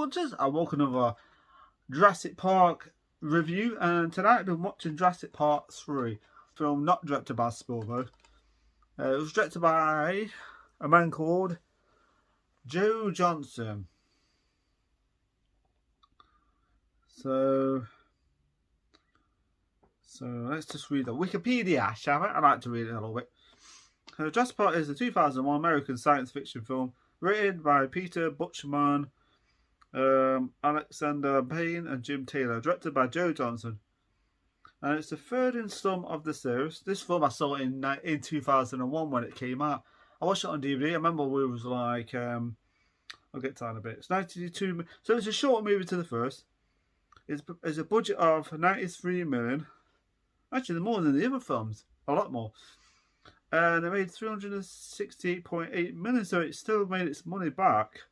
watchers, and welcome to another Jurassic Park review. And tonight I've been watching Jurassic Park 3, film not directed by Spielberg. It was directed by a man called Joe Johnston. So let's just read the Wikipedia, shall we? I like to read it a little bit. Jurassic Park is a 2001 American science fiction film written by Peter Buchman, Alexander Payne and Jim Taylor, directed by Joe Johnston. And it's the third installment of the series. This film I saw in 2001 when it came out. I watched it on DVD. I remember we was like, I'll get to that in a bit. It's 92, so it's a short movie to the first. It's a budget of 93 million. Actually, more than the other films. A lot more. And it made 368.8 million, so it still made its money back.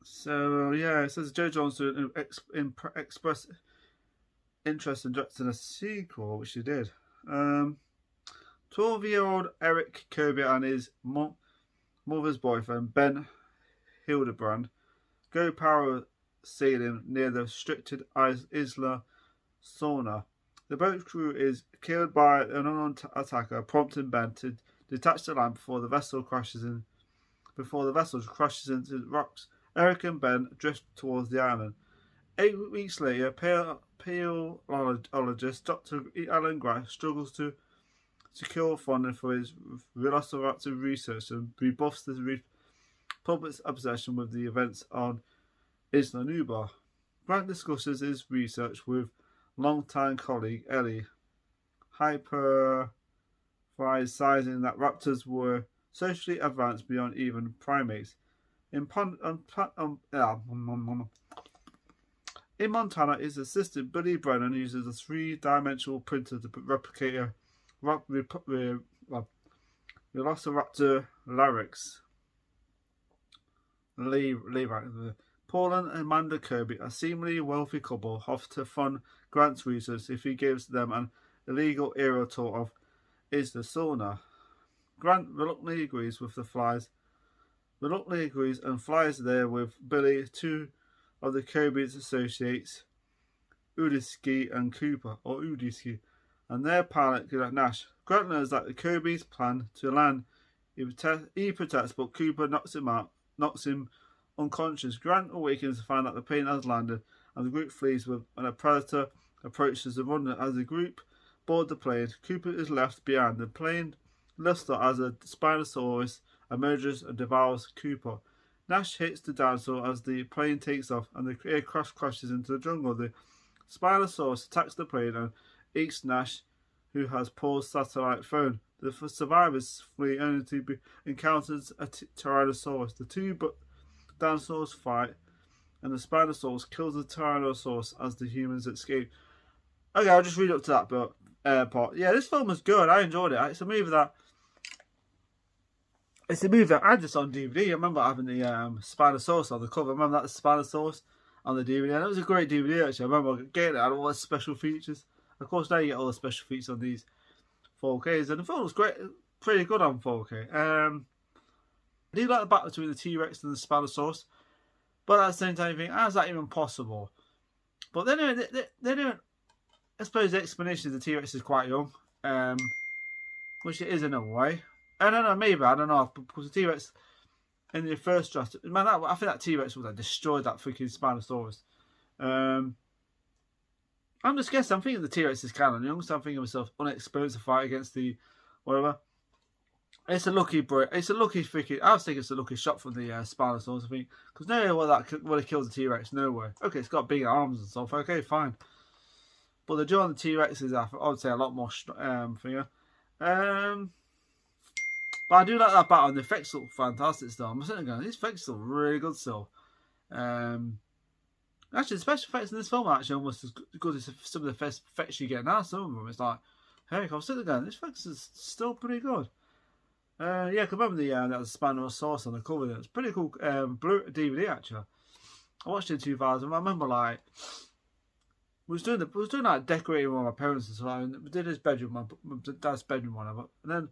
So yeah, it says Joe Johnston expressed interest in directing a sequel, which he did. 12-year-old Eric Kirby and his mother's boyfriend Ben Hildebrand go parasailing near the restricted Isla Sorna. The boat crew is killed by an unknown attacker, prompting Ben to detach the land before the vessel crashes into the rocks. Eric and Ben drift towards the island. 8 weeks later, paleologist Dr. Alan Grant struggles to secure funding for his velociraptor research and rebuffs the public's obsession with the events on Isla Nublar. Grant discusses his research with longtime colleague Ellie, hypothesizing that raptors were socially advanced beyond even primates. In Montana, his assistant Billy Brennan uses a 3-dimensional printer to replicate a velociraptor larynx. Paul and Amanda Kirby, a seemingly wealthy couple, offer to fund Grant's research if he gives them an illegal aerial tour of Isla Sorna. Grant reluctantly agrees and flies there with Billy, 2 of the Kirby's associates, Udisky and Cooper, and their pilot, Nash. Grant learns that the Kirby's plan to land. He protects, but Cooper knocks him unconscious. Grant awakens to find that the plane has landed, and the group flees when a predator approaches the runner. As the group board the plane, Cooper is left behind. The plane lifts as a Spinosaurus emerges and devours Cooper. Nash hits the dinosaur as the plane takes off, and the aircraft crashes into the jungle. The Spinosaurus attacks the plane and eats Nash, who has Paul's satellite phone. The survivors flee only to be encounters a Tyrannosaurus. The two dinosaurs fight, and the Spinosaurus kills the Tyrannosaurus as the humans escape. Okay, I'll just read up to that part. Yeah, this film was good. I enjoyed it. It's a movie that I just on DVD. I remember having the Spinosaurus on the cover. I remember that Spinosaurus on the DVD. And it was a great DVD actually. I remember getting it. I had all the special features. Of course, now you get all the special features on these 4Ks. And the film was great, pretty good on 4K. I do like the battle between the T-Rex and the Spinosaurus. But at the same time, you think, how is that even possible? But they're doing, I suppose the explanation of the T-Rex is quite young. Which it is in a way. I don't know, maybe, I don't know. Because the T-Rex in the first Jurassic, man, I think that T-Rex would have destroyed that freaking Spinosaurus. I'm just guessing, I'm thinking the T-Rex is kind of young, so I'm thinking myself unexperienced to fight against the whatever. It's a lucky freaking. I was thinking it's a lucky shot from the Spinosaurus, I think, because no way would have killed the T-Rex. No way. Okay, it's got big arms and stuff. Okay, fine. But the jaw on the T-Rex is, I would say, a lot more finger. But I do like that battle, and the effects look fantastic still. I'm sitting there going, these effects look really good still. Actually, the special effects in this film are actually almost as good as some of the effects you get now. Some of them, it's like, hey, I'm sitting there going, this effects is still pretty good. Yeah, I can remember that Spinosaurus on the cover. It's pretty cool DVD actually. I watched it in 2000. I remember like we was doing like decorating with my parents and stuff. We did his bedroom, my dad's bedroom, whatever. And then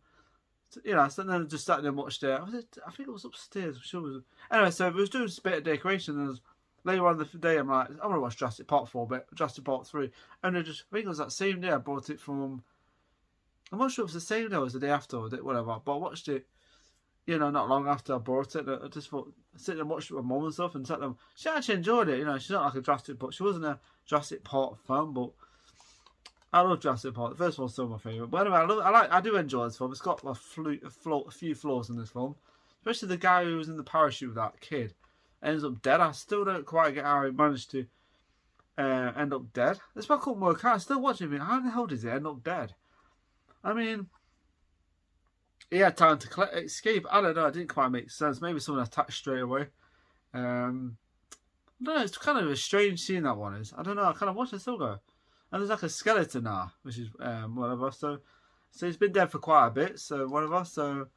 You know, so then just sat there and watched it. I think it was upstairs. I'm sure it was. Anyway, so it was doing a bit of decoration. And later on the day, I'm like, I want to watch Jurassic Park 4, but Jurassic Park 3. And I think it was that same day I bought it from. I'm not sure if it was the same day or the day after or whatever. But I watched it, you know, not long after I bought it. I just thought, sitting and watched it with my mum and stuff, and sat there. She actually enjoyed it. You know, she's not like a Jurassic, but she wasn't a Jurassic Park fan, but. I love Jurassic Park. The first one's still my favourite. But anyway, I do enjoy this film. It's got a few flaws in this film. Especially the guy who was in the parachute with that kid. Ends up dead. I still don't quite get how he managed to end up dead. That's why I couldn't work out. I still watching it. How the hell did he end up dead? I mean, he had time to escape. I don't know. It didn't quite make sense. Maybe someone attacked straight away. I don't know. It's kind of a strange scene, that one is. I don't know. I kind of watched it still go. And there's like a skeleton now, which is whatever. So he's been dead for quite a bit. So whatever. So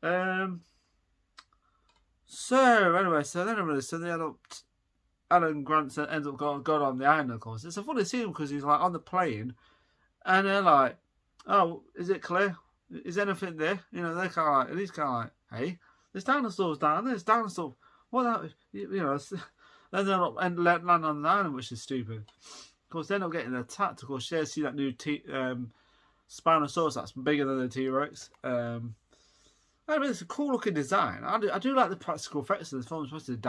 anyway, so they end up. Alan Grant ends up going on the island. Of course, it's a funny scene because he's like on the plane, and they're like, "Oh, is it clear? Is anything there?" You know, they're kind of like, and he's kind of like, "Hey, there's dinosaurs down there. There's dinosaurs. What that? You know." Then they're not land on the island, which is stupid. Of course, they end up getting attacked. Of course, you see that new Spinosaurus that's bigger than the T-Rex. I mean, it's a cool looking design. I do like the practical effects of this film, especially the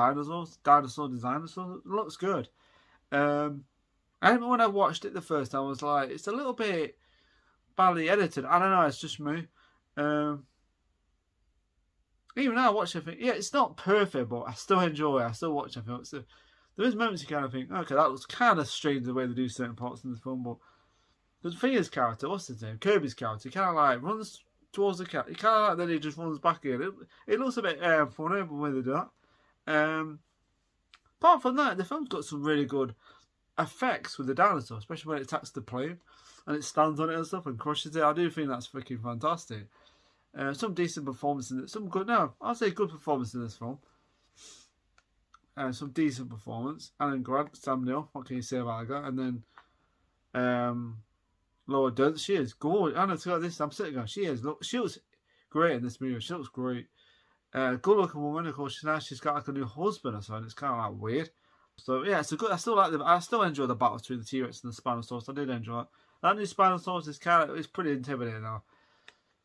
dinosaur design. It looks good. I remember when I watched it the first time, I was like, it's a little bit badly edited. I don't know, it's just me. Even now I watch it, I think, yeah, it's not perfect, but I still enjoy it. I still watch it. There is moments you kind of think, okay, that was kind of strange the way they do certain parts in the film, but the Fear's character, what's his name? Kirby's character, he kind of like runs towards the cat. He kind of like then he just runs back again. It looks a bit funny the way they do that. Apart from that, the film's got some really good effects with the dinosaur, especially when it attacks the plane and it stands on it and stuff and crushes it. I do think that's freaking fantastic. Some decent performance in it. I'll say good performance in this film. Some decent performance. Alan Grant, Sam Neill, what can you say about that? And then Laura Dern, she is gorgeous. I know it's got this. I'm sitting going, she looks great in this movie. She looks great. Good looking woman. Of course, she's got like a new husband or something. It's kind of like weird. So yeah, it's a good. I still enjoy the battle between the T-Rex and the Spinosaurus. I did enjoy it. That new Spinosaurus is pretty intimidating now.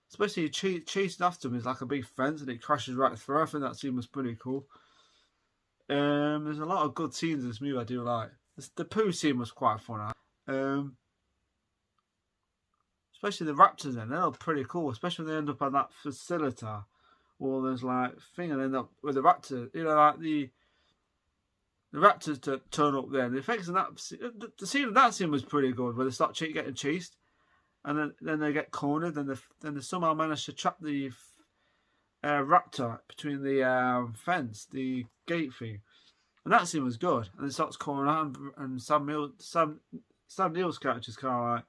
Especially chasing after him is like a big fence and it crashes right through. I think that scene was pretty cool. There's a lot of good scenes in this movie I do like. The poo scene was quite fun. Especially the raptors then, they're pretty cool. Especially when they end up on that facility. Or there's like thing and end up with the raptor. You know, like the raptors to turn up there. And the effects in that the scene of that scene was pretty good where they start getting chased. And then they get cornered, then they somehow manage to trap the raptor between the fence, the gate thing, and that scene was good. And it starts calling out, and Sam Neill's character is kind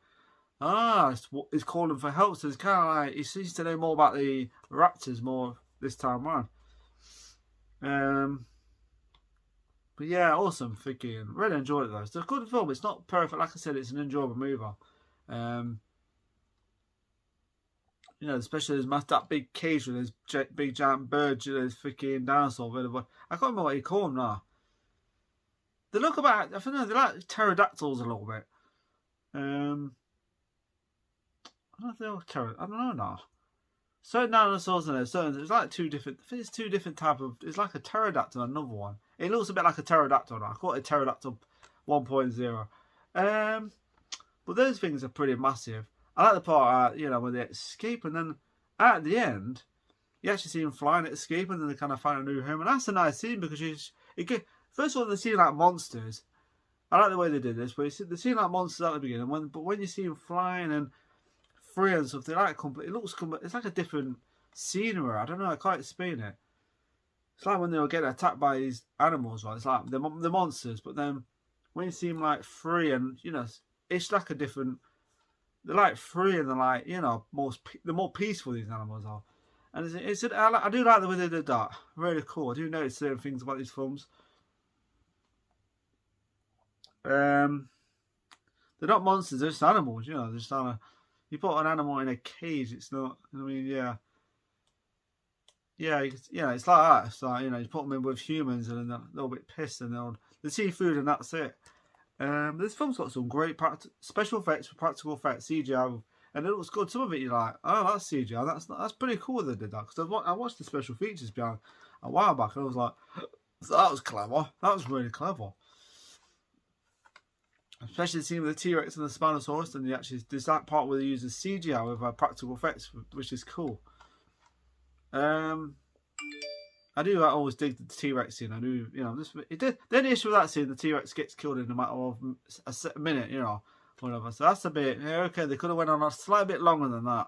of like, he's calling for help. So it's kind of like he seems to know more about the raptors more this time around. But yeah, awesome. Freaking really enjoyed it though. It's a good film. It's not perfect, like I said. It's an enjoyable movie. You know, especially that big cage with those big giant birds, those freaking dinosaur. I can't remember what you call them now. They look about, I think they're like pterodactyls a little bit. I don't know if they're pterodactyls. I don't know now. Certain dinosaurs in there, it's like two different, I think it's two different type of, it's like a pterodactyl and another one. It looks a bit like a pterodactyl now. I call it a pterodactyl 1.0. But those things are pretty massive. I like the part, you know, when they escape, and then at the end, you actually see them flying at escape, and then they kind of find a new home, and that's a nice scene because first of all, they seem like monsters. I like the way they did this, but they seem like monsters at the beginning. But when you see them flying and free and stuff, they like it's like a different scenery. I don't know, I can't explain it. It's like when they were getting attacked by these animals, right? It's like the monsters, but then when you see them like free and you know, it's like a different. They're like free and they're like, you know, they're more peaceful, these animals are. And I do like the way they did that. Really cool. I do notice certain things about these films. They're not monsters, they're just animals, you know. They're just you put an animal in a cage, it's not, I mean, yeah. Yeah, yeah, it's like that. It's like, you know, you put them in with humans and then they're a little bit pissed and they see food and that's it. This film's got some great special effects for practical effects, CGI, and it looks good. Some of it you're like, oh, that's CGI. That's pretty cool that they did that. Because I watched the special features behind a while back and I was like, that was clever. That was really clever. Especially the scene with the T-Rex and the Spinosaurus, and there's that part where they use the CGI with practical effects, which is cool. I do always dig the T-Rex scene. I do, you know, the only issue with that scene, the T-Rex gets killed in a matter of a minute, you know, whatever. So that's a bit, yeah, okay, they could have went on a slight bit longer than that.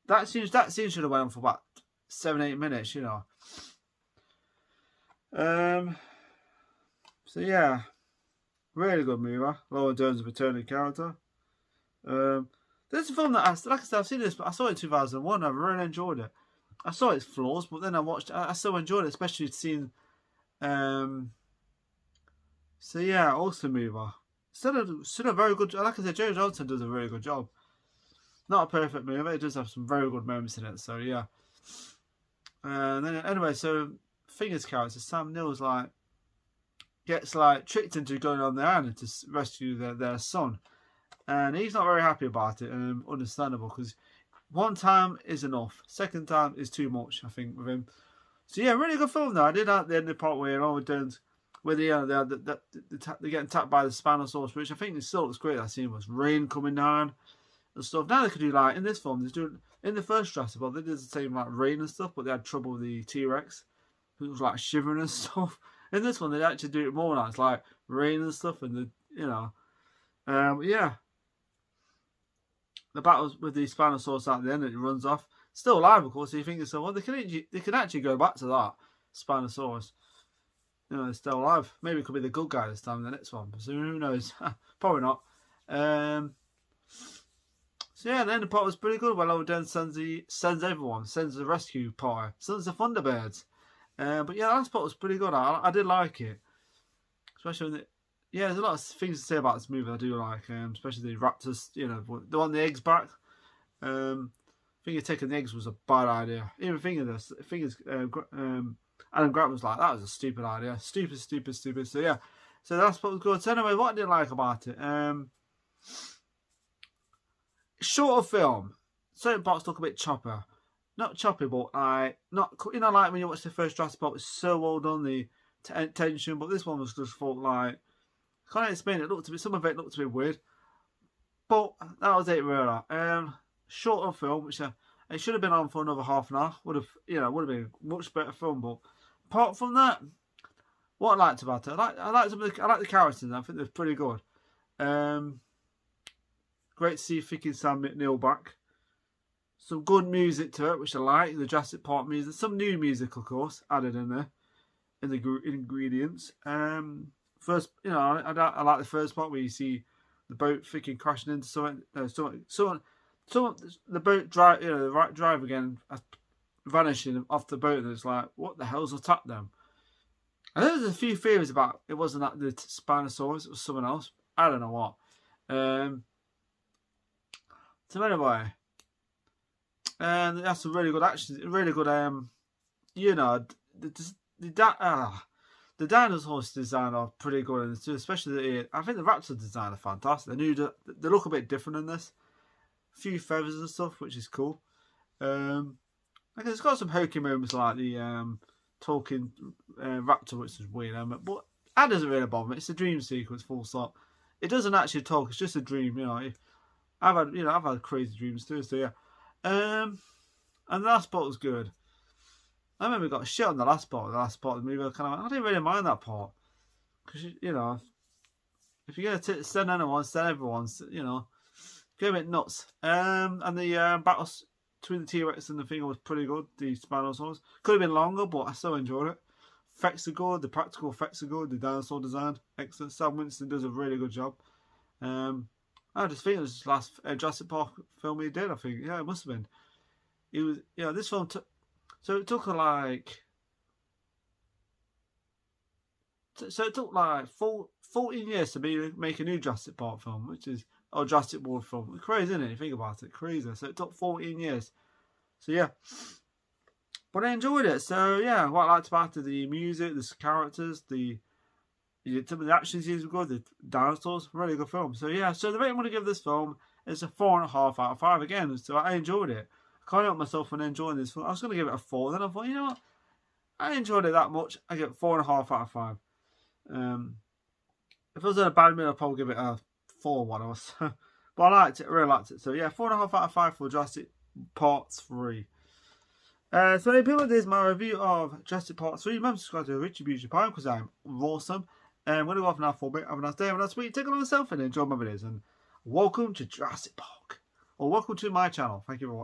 That scene should have went on for about 7-8 minutes, you know. So yeah, really good movie. Laura Dern's a returning character. There's a film that like I said, I've seen this, but I saw it in 2001. I really enjoyed it. I saw its flaws, but then I watched it. I still enjoyed it, especially seeing. So yeah, awesome movie. Still a very good. Like I said, Joe Johnson does a really good job. Not a perfect movie. It does have some very good moments in it. So yeah. And then anyway, so Finger's character Sam Neill's gets tricked into going on their island to rescue their son, and he's not very happy about it. And understandable, because one time is enough, second time is too much, I think, with him. So yeah, really good film though. I did like the end of the part where all done, where they're getting attacked by the Spinosaurus, which I think still looks great. That scene was rain coming down and stuff. Now they could do in this film, in the first Jurassic World, they did the same rain and stuff, but they had trouble with the T-Rex. It was shivering and stuff. In this one, they actually do it more now. It's like rain and stuff, and yeah. The battles with the Spinosaurus at the end, and it runs off. Still alive, of course. So you think so? Well, they can actually go back to that Spinosaurus. You know, they're still alive. Maybe it could be the good guy this time in the next one. So who knows? Probably not. So yeah, the end of the part was pretty good. Well, Oden sends everyone, sends the rescue party, sends the Thunderbirds. But yeah, the last part was pretty good. I did like it, especially when there's a lot of things to say about this movie I do like, especially the raptors. You know, they want the eggs back. Finger taking the eggs was a bad idea. Even Fingers, Adam Grant was like, that was a stupid idea, stupid. So yeah, so that's what was good. So anyway, what I didn't like about it, shorter film. Certain parts look a bit chopper. Not choppy, but like when you watch the first Jurassic Park, it's so well done, the tension. But this one was just felt like, I can't explain it. Some of it looked a bit weird, but that was it really. Shorter film, which it should have been on for another half an hour. Would have been a much better film. But apart from that, what I liked about it, I like the characters. I think they're pretty good. Great to see Vicky and Sam Neill back. Some good music to it, which I like. The Jurassic Park music. Some new music, of course, added in there. In the ingredients. First, I like the first part where you see the boat freaking crashing into something. The boat drive again, vanishing off the boat, and it's like, what the hell's attacked them? And there's a few theories about it wasn't that the Spinosaurus, it was someone else. I don't know what. So anyway, and that's some really good action, really good. The dinosaurs design are pretty good, and especially I think the raptor design are fantastic. They look a bit different in this. A few feathers and stuff, which is cool. It's got some hokey moments like the talking raptor, which is weird. But that doesn't really bother me. It's a dream sequence, full stop. It doesn't actually talk. It's just a dream. I've had crazy dreams too. So yeah. And the last part was good. I remember we got shit on the last part. The last part of the movie, I didn't really mind that part, because if you're gonna send anyone, send everyone. Go a bit nuts. And the battles between the T-Rex and the thing was pretty good. The Spinosaurus could have been longer, but I still enjoyed it. Effects are good. The practical effects are good. The dinosaur design, excellent. Sam Winston does a really good job. I just think it was the last Jurassic Park film he did. I think, yeah, it must have been. It was, this film took. So it took like 14 years to make a new Jurassic Park film, or Jurassic World film. It's crazy, isn't it? You think about it, crazy. So it took 14 years. So yeah, But I enjoyed it. So yeah, what I liked about it, the music, the characters, some of the action scenes were good, the dinosaurs, really good film. So yeah, so the rating I'm going to give this film is a 4.5 out of 5 again. So I enjoyed it. I can't help myself when enjoying this film. I was going to give it a 4, then I thought, you know what? I enjoyed it that much. I give it 4.5 out of 5. If it was in a bad mood, I'd probably give it a 4 1 or so. But I liked it, I really liked it. So yeah, 4.5 out of 5 for Jurassic Part 3. So anyway, people, this is my review of Jurassic Part 3. Remember to subscribe to the Richie Beauty Pie because I'm awesome. I'm going to go off now for a bit. Have a nice day, have a nice week. Take care of yourself and enjoy my videos. And welcome to Jurassic Park. Or welcome to my channel. Thank you for watching.